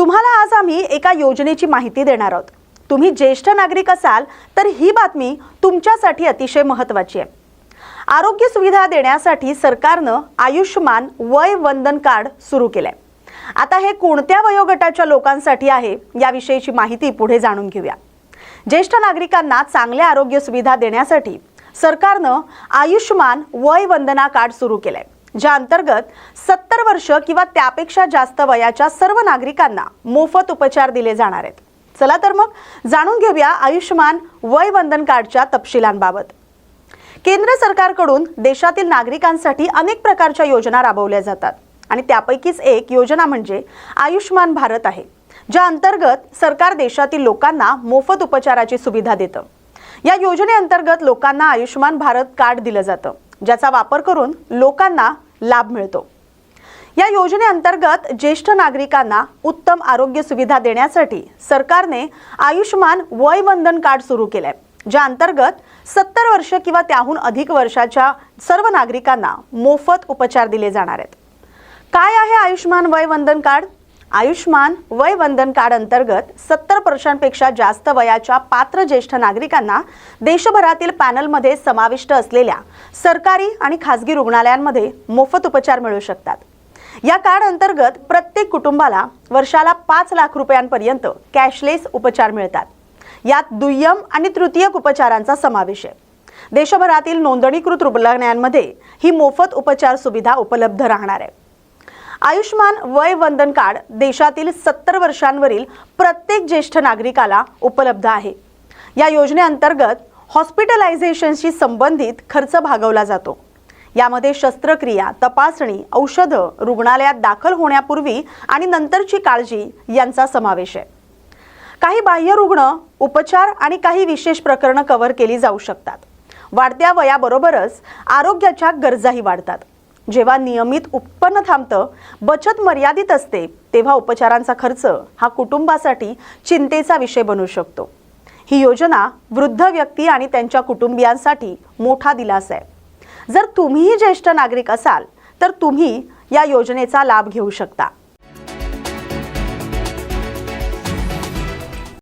तुम्हाला आज आम्ही एका योजनेची माहिती देणार आहोत। तुम्ही ज्येष्ठ नागरिक असाल तर ही बातमी तुमच्यासाठी अतिशय महत्त्वाची आहे। आरोग्य सुविधा देण्यासाठी सरकारनं आयुष्मान वय वंदन कार्ड सुरू केलंय। आता हे कोणत्या वयोगटाच्या लोकांसाठी आहे याविषयीची माहिती पुढे जाणून घेऊया। ज्येष्ठ नागरिकांना चांगल्या आरोग्य सुविधा देण्यासाठी सरकारनं आयुष्मान वय वंदना कार्ड सुरू केलंय, ज्या अंतर्गत 70 वर्ष किंवा त्यापेक्षा जास्त वयाच्या सर्व नागरिकांना मोफत उपचार दिले जाणार आहेत। चला तर मग जाणून घेऊया आयुष्मान वय वंदन कार्डच्या तपशिलांबाबत। केंद्र सरकारकडून देशातील नागरिकांसाठी अनेक प्रकारच्या योजना राबवल्या जातात आणि त्यापैकीच एक योजना म्हणजे आयुष्मान भारत आहे, ज्या अंतर्गत सरकार देशातील लोकांना मोफत उपचाराची सुविधा देतं। या योजनेअंतर्गत लोकांना आयुष्मान भारत कार्ड दिलं जातं, ज्याचा वापर करून लोकांना लाभ मिळतो। या योजनेअंतर्गत ज्येष्ठ नागरिकांना उत्तम आरोग्य सुविधा देण्यासाठी सरकारने आयुष्मान वय वंदन कार्ड सुरू केलंय, ज्या अंतर्गत 70 वर्ष किंवा त्याहून अधिक वर्षाच्या सर्व नागरिकांना मोफत उपचार दिले जाणार आहेत। काय आहे आयुष्मान वय वंदन कार्ड? आयुष्मान वय वंदन कार्ड अंतर्गत 70 वर्षांपेक्षा जास्त वयाच्या पात्र ज्येष्ठ नागरिकांना देशभरातील पॅनलमध्ये समाविष्ट असलेल्या सरकारी आणि खासगी रुग्णालयांमध्ये मोफत उपचार मिळू शकतात। या कार्ड अंतर्गत प्रत्येक कुटुंबाला वर्षाला 5 लाख रुपयांपर्यंत कॅशलेस उपचार मिळतात। यात दुय्यम आणि तृतीयक उपचारांचा समावेश आहे। देशभरातील नोंदणीकृत रुग्णालयांमध्ये ही मोफत उपचार सुविधा उपलब्ध राहणार आहे। आयुष्मान वय वंदन कार्ड देशातील 70 वर्षांवरील प्रत्येक ज्येष्ठ नागरिकाला उपलब्ध आहे। या योजनेअंतर्गत हॉस्पिटलायझेशनशी संबंधित खर्च भागवला जातो। यामध्ये शस्त्रक्रिया, तपासणी, औषधं, रुग्णालयात दाखल होण्यापूर्वी आणि नंतरची काळजी यांचा समावेश आहे। काही बाह्य रुग्ण उपचार आणि काही विशेष प्रकरणे कव्हर केली जाऊ शकतात। वाढत्या वयाबरोबरच आरोग्याच्या गरजाही वाढतात। जेव्हा नियमित उत्पन्न थांबतं, बचत मर्यादित असते, तेव्हा उपचारांचा खर्च हा कुटुंबासाठी चिंतेचा विषय बनू शकतो। ही योजना वृद्ध व्यक्ती आणि त्यांच्या कुटुंबियांसाठी मोठा दिलासा आहे। जर तुम्हीही ज्येष्ठ नागरिक असाल तर तुम्ही या योजनेचा लाभ घेऊ शकता।